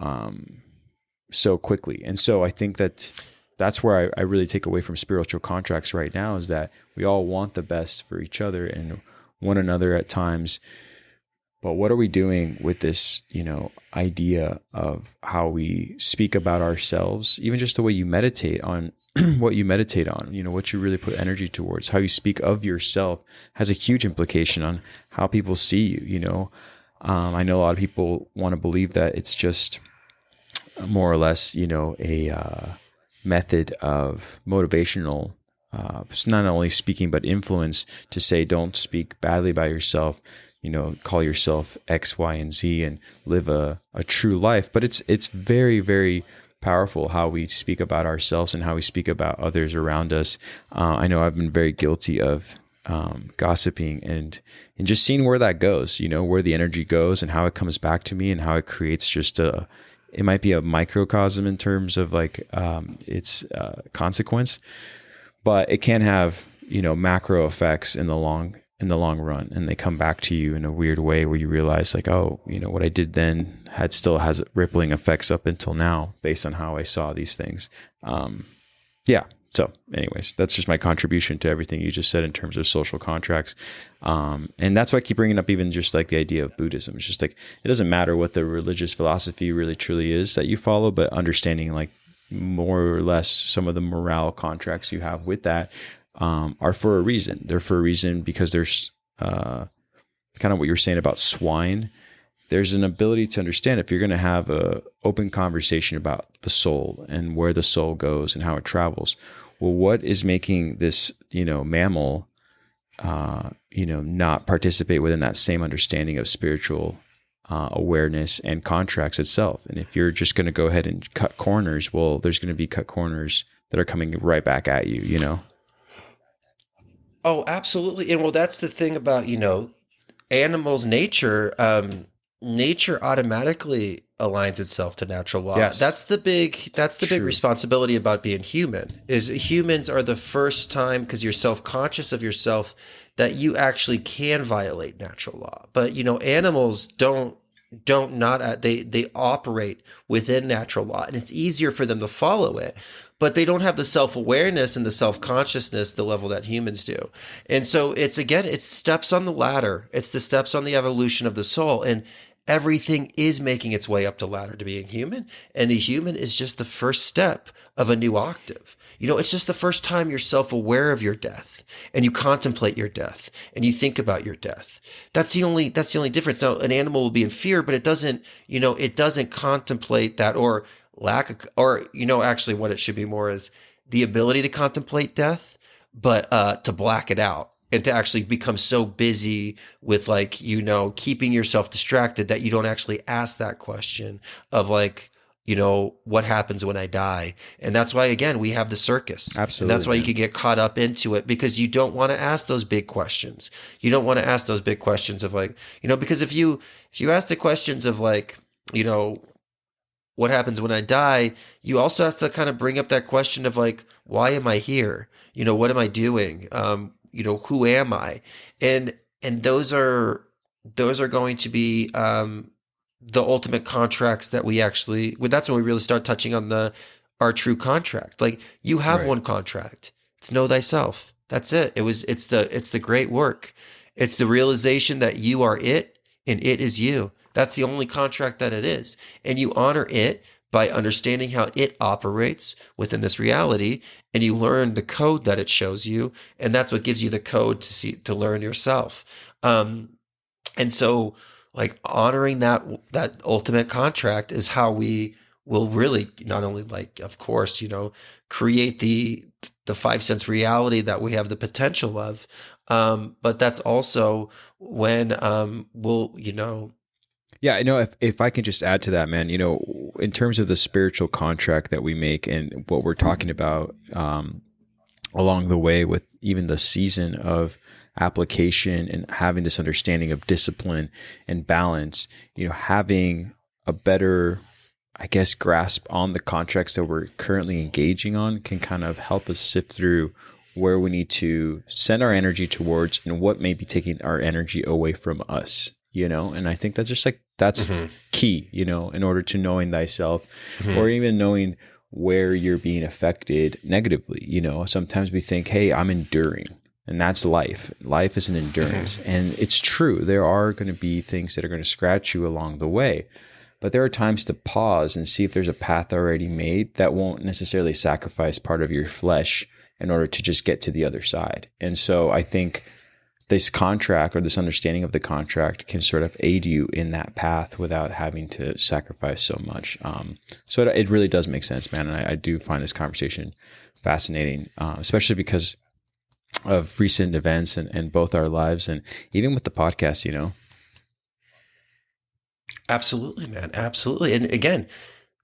so quickly. And so I think that's where I really take away from spiritual contracts right now, is that we all want the best for each other and one another at times. But what are we doing with this, you know, idea of how we speak about ourselves, even just the way you meditate on what you meditate on, you know, what you really put energy towards, how you speak of yourself has a huge implication on how people see you, you know. I know a lot of people want to believe that it's just more or less, you know, a method of motivational, it's not only speaking, but influence, to say, don't speak badly about yourself, you know, call yourself X, Y, and Z and live a true life. But it's very, very powerful how we speak about ourselves and how we speak about others around us. I know I've been very guilty of gossiping and just seeing where that goes, you know, where the energy goes and how it comes back to me and how it creates just it might be a microcosm in terms of like its consequence, but it can have, you know, macro effects in the long run, and they come back to you in a weird way where you realize like, oh, you know, what I did then still has rippling effects up until now based on how I saw these things. Yeah. So anyways, that's just my contribution to everything you just said in terms of social contracts. And that's why I keep bringing up even just like the idea of Buddhism. It's just like, it doesn't matter what the religious philosophy really truly is that you follow, but understanding like more or less some of the morale contracts you have with that are for a reason. They're for a reason because there's kind of what you were saying about swine. There's an ability to understand if you're going to have a open conversation about the soul and where the soul goes and how it travels. Well, what is making this, you know, mammal, you know, not participate within that same understanding of spiritual awareness and contracts itself? And if you're just going to go ahead and cut corners, well, there's going to be cut corners that are coming right back at you, you know? Oh, absolutely. And well, that's the thing about, you know, animals' nature. Nature automatically aligns itself to natural law. Yes. That's the big responsibility about being human. Is humans are the first time, because you're self-conscious of yourself, that you actually can violate natural law. But you know, animals they operate within natural law, and it's easier for them to follow it, but they don't have the self-awareness and the self-consciousness the level that humans do. And so it's steps on the ladder. It's the steps on the evolution of the soul, and everything is making its way up the ladder to being human. And the human is just the first step of a new octave. You know, it's just the first time you're self-aware of your death and you contemplate your death and you think about your death. That's the only difference. Now, an animal will be in fear, but it doesn't contemplate that, or actually what it should be more is the ability to contemplate death, but to black it out. And to actually become so busy with like, you know, keeping yourself distracted that you don't actually ask that question of like, you know, what happens when I die? And that's why, again, we have the circus. Absolutely. And that's why you can get caught up into it, because you don't want to ask those big questions. You don't want to ask those big questions of like, you know, because if you ask the questions of like, you know, what happens when I die, you also have to kind of bring up that question of like, why am I here? You know, what am I doing? You know, who am I? And those are going to be the ultimate contracts that we actually. Well, that's when we really start touching on our true contract. Like, you have one contract. It's know thyself. That's it. It's the great work. It's the realization that you are it and it is you. That's the only contract that it is, and you honor it by understanding how it operates within this reality, and you learn the code that it shows you, and that's what gives you the code to learn yourself. And so, like, honoring that ultimate contract is how we will really not only, like, of course, you know, create the 5 sense reality that we have the potential of, but that's also when we'll, you know. Yeah, I know, if I can just add to that, man, you know, in terms of the spiritual contract that we make and what we're talking about along the way with even the season of application and having this understanding of discipline and balance, you know, having a better, I guess, grasp on the contracts that we're currently engaging on can kind of help us sift through where we need to send our energy towards and what may be taking our energy away from us, and I think that's just like that's Mm-hmm. key, in order to knowing thyself, Mm-hmm. or even knowing where you're being affected negatively. Sometimes we think, hey, I'm enduring, and that's life. Life is an endurance. Mm-hmm. And it's true. There are going to be things that are going to scratch you along the way. But there are times to pause and see if there's a path already made that won't necessarily sacrifice part of your flesh in order to just get to the other side. And so I think this contract, or this understanding of the contract, can sort of aid you in that path without having to sacrifice so much. So it really does make sense, man. And I do find this conversation fascinating, especially because of recent events and both our lives, and even with the podcast. Absolutely, man. Absolutely. And again,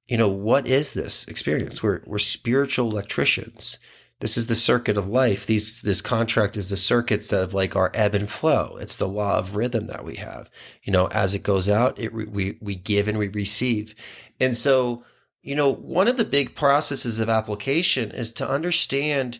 what is this experience? We're spiritual electricians. This is the circuit of life. This contract is the circuits that of like our ebb and flow. It's the law of rhythm that we have. As it goes out, we give and we receive. And so, one of the big processes of application is to understand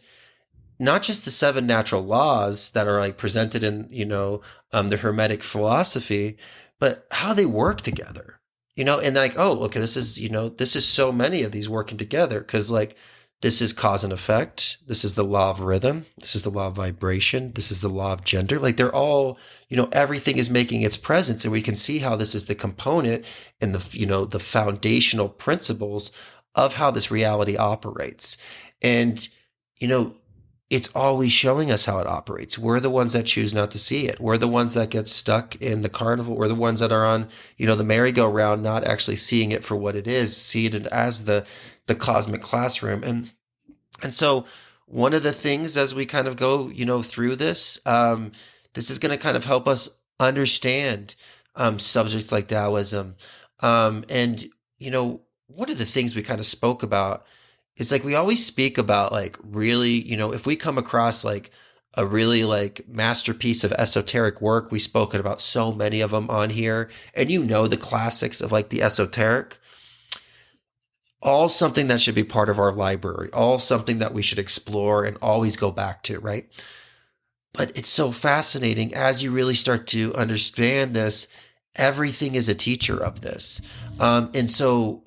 not just the seven natural laws that are like presented in, the Hermetic philosophy, but how they work together, and like, oh, okay, this is so many of these working together. Cause like, this is cause and effect. This is the law of rhythm. This is the law of vibration. This is the law of gender. Like they're all, everything is making its presence, and we can see how this is the component and the foundational principles of how this reality operates. And, it's always showing us how it operates. We're the ones that choose not to see it. We're the ones that get stuck in the carnival. We're the ones that are on, the merry-go-round, not actually seeing it for what it is, seeing it as the cosmic classroom. And so one of the things as we kind of go, through this, this is going to kind of help us understand subjects like Taoism. And, one of the things we kind of spoke about, it's like we always speak about like really, if we come across like a really like masterpiece of esoteric work, we've spoken about so many of them on here, and the classics of like the esoteric, all something that should be part of our library, all something that we should explore and always go back to, right? But it's so fascinating as you really start to understand this, everything is a teacher of this. And so,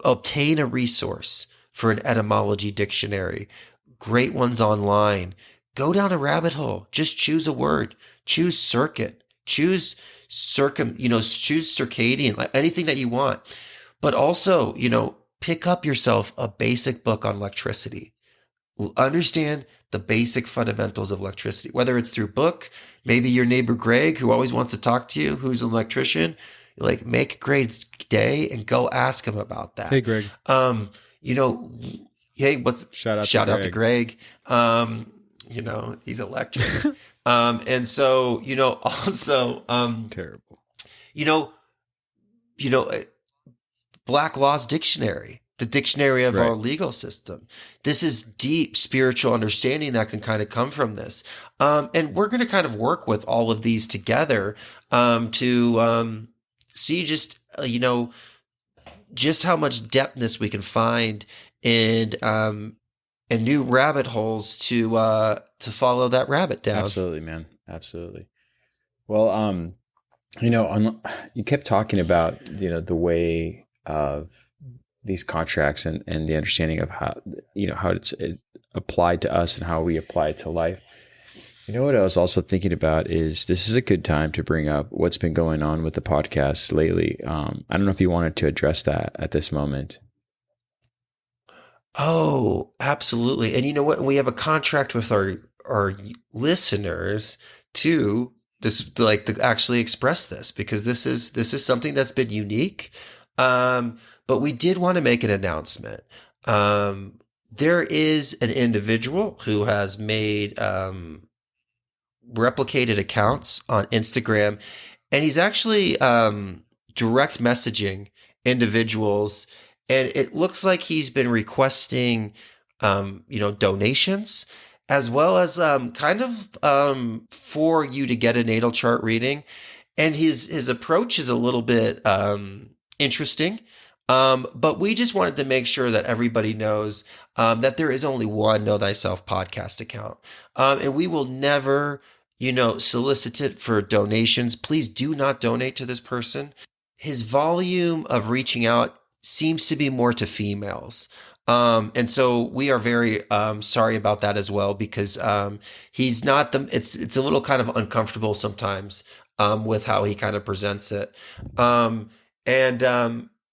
obtain a resource for an etymology dictionary, great ones online. Go down a rabbit hole. Just choose a word. Choose circuit. Choose choose circadian, like anything that you want. But also, pick up yourself a basic book on electricity. Understand the basic fundamentals of electricity, whether it's through book, maybe your neighbor Greg, who always wants to talk to you, who's an electrician, like make Greg's day and go ask him about that. Hey, Greg. Hey, shout out to Greg. He's electric. And so, also, It's terrible. Black Law's Dictionary, the dictionary of our legal system. This is deep spiritual understanding that can kind of come from this. And we're going to kind of work with all of these together to see just, just how much depthness we can find in new rabbit holes to follow that rabbit down. Absolutely, man. Absolutely. Well, you kept talking about, the way of these contracts and the understanding of how, how it's applied to us and how we apply it to life. What I was also thinking about is this is a good time to bring up what's been going on with the podcast lately. I don't know if you wanted to address that at this moment. Oh, absolutely. And you know what? We have a contract with our listeners to to actually express this, because this is something that's been unique. But we did want to make an announcement. There is an individual who has made replicated accounts on Instagram, and he's actually direct messaging individuals, and it looks like he's been requesting donations, as well as for you to get a natal chart reading. And his approach is a little bit interesting. But we just wanted to make sure that everybody knows that there is only one Know Thyself podcast account. And we will never, solicit it for donations. Please do not donate to this person. His volume of reaching out seems to be more to females. And so we are very sorry about that as well, because he's not it's a little kind of uncomfortable sometimes with how he kind of presents it.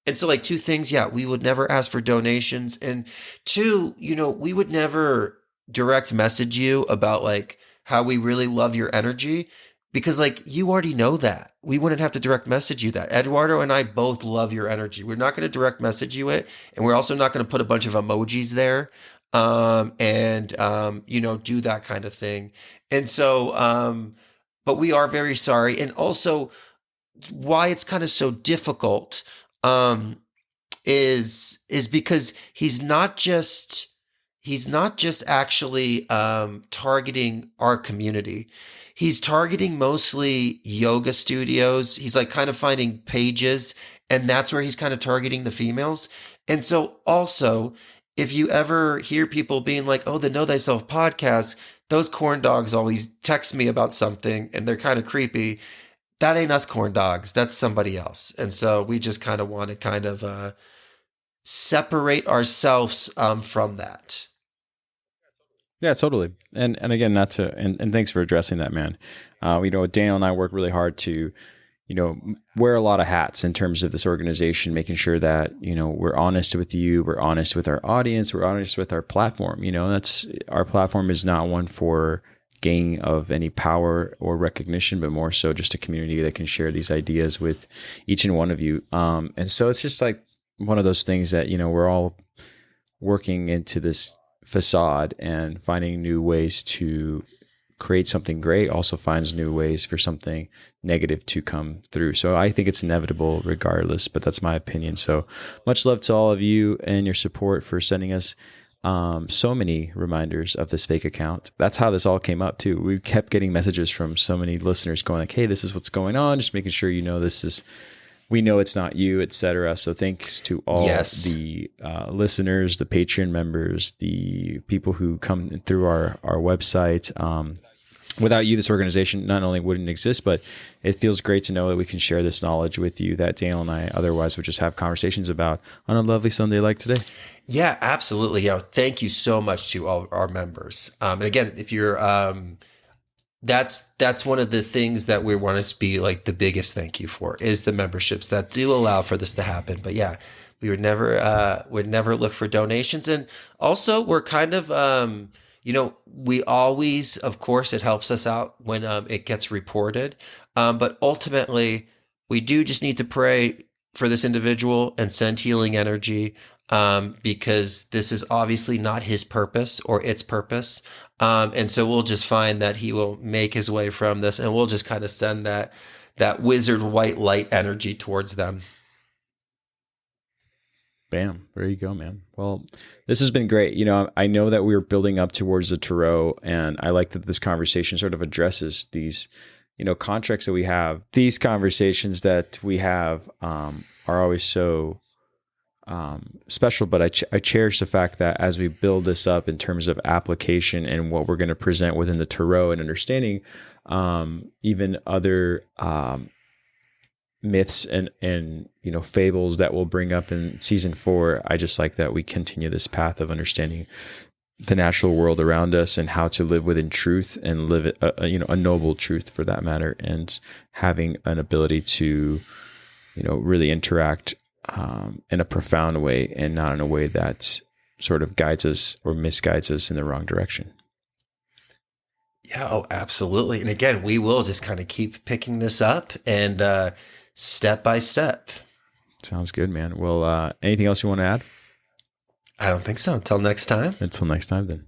And so, like, two things, yeah, we would never ask for donations. And two, we would never direct message you about like how we really love your energy, because like you already know that. We wouldn't have to direct message you that. Eduardo and I both love your energy. We're not going to direct message you it. And we're also not going to put a bunch of emojis there do that kind of thing. And so, but we are very sorry. And also, why it's kind of so difficult is because he's not just actually targeting our community. He's targeting mostly yoga studios. He's like kind of finding pages, and that's where he's kind of targeting the females. And so also, if you ever hear people being like, "Oh, the Know Thyself podcast," those corn dogs always text me about something and they're kind of creepy. That ain't us corn dogs. That's somebody else. And so we just kind of want to kind of separate ourselves from that. Yeah, totally. And again, not to, and thanks for addressing that, man. Daniel and I work really hard to, wear a lot of hats in terms of this organization, making sure that, we're honest with you, we're honest with our audience, we're honest with our platform. Our platform is not one for gain of any power or recognition, but more so just a community that can share these ideas with each and one of you. And so it's just like one of those things that, we're all working into this facade and finding new ways to create something great also finds new ways for something negative to come through. So I think it's inevitable regardless, but that's my opinion. So much love to all of you and your support for sending us so many reminders of this fake account. That's how this all came up too. We kept getting messages from so many listeners going like, "Hey, this is what's going on. Just making sure we know it's not you, etc." So thanks to all the listeners, the Patreon members, the people who come through our website. Without you, this organization not only wouldn't exist, but it feels great to know that we can share this knowledge with you that Daniel and I otherwise would just have conversations about on a lovely Sunday like today. Yeah, absolutely. Thank you so much to all our members. And again, if you're, that's one of the things that we want to be like the biggest thank you for is the memberships that do allow for this to happen. But yeah, we would never look for donations. And also we're kind of, we always, of course, it helps us out when it gets reported. But ultimately, we do just need to pray for this individual and send healing energy because this is obviously not his purpose or its purpose. And so we'll just find that he will make his way from this, and we'll just kind of send that wizard white light energy towards them. Bam. There you go, man. Well, this has been great. I know that we were building up towards the tarot, and I like that this conversation sort of addresses these, contracts that we have. These conversations that we have are always so special, but I cherish the fact that as we build this up in terms of application and what we're going to present within the tarot and understanding even other myths and fables that we'll bring up in season 4. I just like that we continue this path of understanding the natural world around us and how to live within truth and live a noble truth for that matter, and having an ability to really interact in a profound way and not in a way that sort of guides us or misguides us in the wrong direction. Yeah, oh, absolutely. And again, we will just kind of keep picking this up and step by step. Sounds good, man. Well, anything else you want to add? I don't think so. Until next time. Until next time, then.